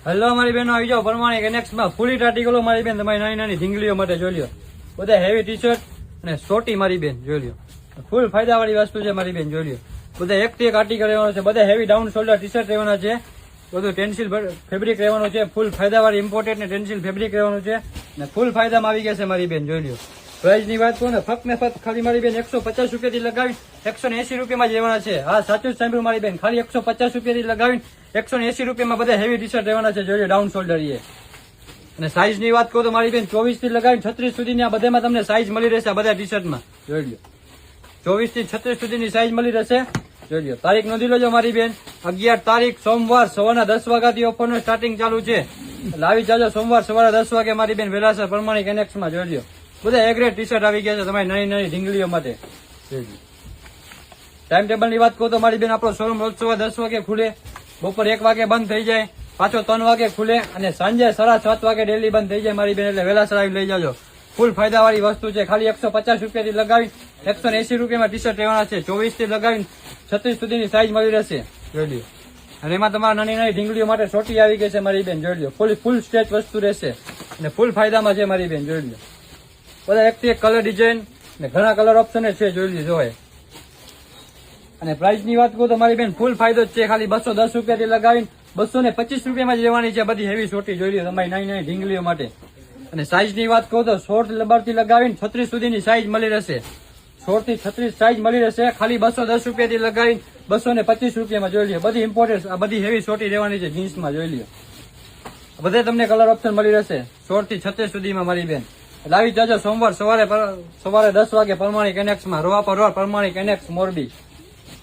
Hello મારી બહેનો, આવી જાઓ પ્રમાણિક એનેક્સમાં ફૂલી આર્ટિકલો મારી બેન તમારી નાની નાની ઢીંગલીઓ માટે જોઈ લ્યો. બધા હેવી ટી શર્ટ અને શોર્ટી મારી બેન જોઈ લ્યો. ફૂલ ફાયદાવાળી વસ્તુ છે મારી બેન જોઈ લ્યો. બધા એકથી એક આર્ટિકલ રહેવાનો છે. બધા heavy down shoulder T shirt રહેવાના છે. બધું ટેન્સિલ ફેબ્રિક રહેવાનું છે. ફૂલ ફાયદાવાળી ઇમ્પોર્ટેન્ટ ને ટેન્સિલ ફેબ્રિક રહેવાનું છે અને ફૂલ ફાયદામાં આવી ગયા છે મારી બેન જોઈ લ્યો. પ્રાઇસ ની વાત કરું ને ફક્ત ને ફક્ત ખાલી મારી બેન 150 રૂપિયાથી લગાવી 180 રૂપિયામાં જ લેવાના છે. હા, સાચું જ સાંભળ્યું મારી બેન. ખાલી 150 રૂપિયાથી લગાવીને 180 રૂપિયામાં બધા હેવી ટી શર્ટ રહેવાના છે જોઈ લો, ડાઉન શોલ્ડર એ. અને સાઈઝ ની વાત કરું તો મારી બેન 24 થી લગાવીને 36 સુધીની આ બધામાં તમને સાઈઝ મળી રહેશે. બધા ટી શર્ટમાં જોઈ લો 24 થી 36 સુધીની સાઈઝ મળી રહેશે જોઈ લો. તારીખ નોંધી લેજો મારી બેન, 11 તારીખ સોમવાર સવારના 10 વાગ્યાથી ઓફરનું સ્ટાર્ટિંગ ચાલુ છે. એટલે આવી જાજો સોમવાર સવારે 10 વાગે મારી બેન વેલાસર પ્રમાણિક એનેક્સમાં જોઈ લો. બધા એ ગ્રેડ ટી શર્ટ આવી ગયા છે તમારી નાની નાની ઢીંગલીઓ માટે. ટાઈમ ટેબલ ની વાત કરું તો મારી બેન આપણો શોરૂમ રોજ સવારે 10 વાગે ખુલે, બપોર 1 વાગે બંધ થઈ જાય, પાછો 3 વાગે ખુલે અને સાંજે 7:30 વાગે ડેલી બંધ થઈ જાય મારી બેન. એટલે વેલાસર આવી લઈ જાજો. ફૂલ ફાયદાવાળી વસ્તુ છે. ખાલી 150 રૂપિયાથી લગાવી 180 રૂપિયામાં ટી શર્ટ રહેવાના છે. 24 થી લગાવી 36 સુધીની સાઈઝ મળી રહેશે જોઈ લો. અને એમાં તમારા નાની નાની ઢીંગલીઓ માટે છોટી આવી ગઈ છે મારી બેન જોઈ લો. ફૂલ સ્ટ્રેચ વસ્તુ રહેશે અને ફૂલ ફાયદામાં છે મારી બેન જોઈ લો. બધા એકથી એક કલર ડિઝાઇન ને ઘણા કલર ઓપ્શન છે જોઈ લીધો હોય. અને પ્રાઇસ ની વાત કરું તો મારી બેન ફૂલ ફાયદો જ છે. ખાલી 210 રૂપિયાથી લગાવીને 225 રૂપિયામાં જ લેવાની છે બધી હેવી છોટી જોઈ લો તમારી નાની નાની ઢીંગલીઓ માટે. અને સાઈઝ ની વાત કરું તો 16 લબારથી લગાવીને 36 સુધીની સાઈઝ મળી રહેશે. 16 થી 36 સાઈઝ મળી રહેશે. ખાલી 210 રૂપિયાથી લગાવીને 225 રૂપિયામાં જોઈ લો. બધી ઇમ્પોર્ટન્ટ આ બધી હેવી છોટી રહેવાની છે જીન્સમાં જોઈ લો. બધે તમને કલર ઓપ્શન મળી રહેશે 16 થી 36 સુધીમાં મારી બેન. લાવી જાજો સોમવાર સવારે 10 વાગે પ્રમાણિક એનેક્સમાં, રોવા પર રોડ પ્રમાણિક એનેક્સ મોરબી.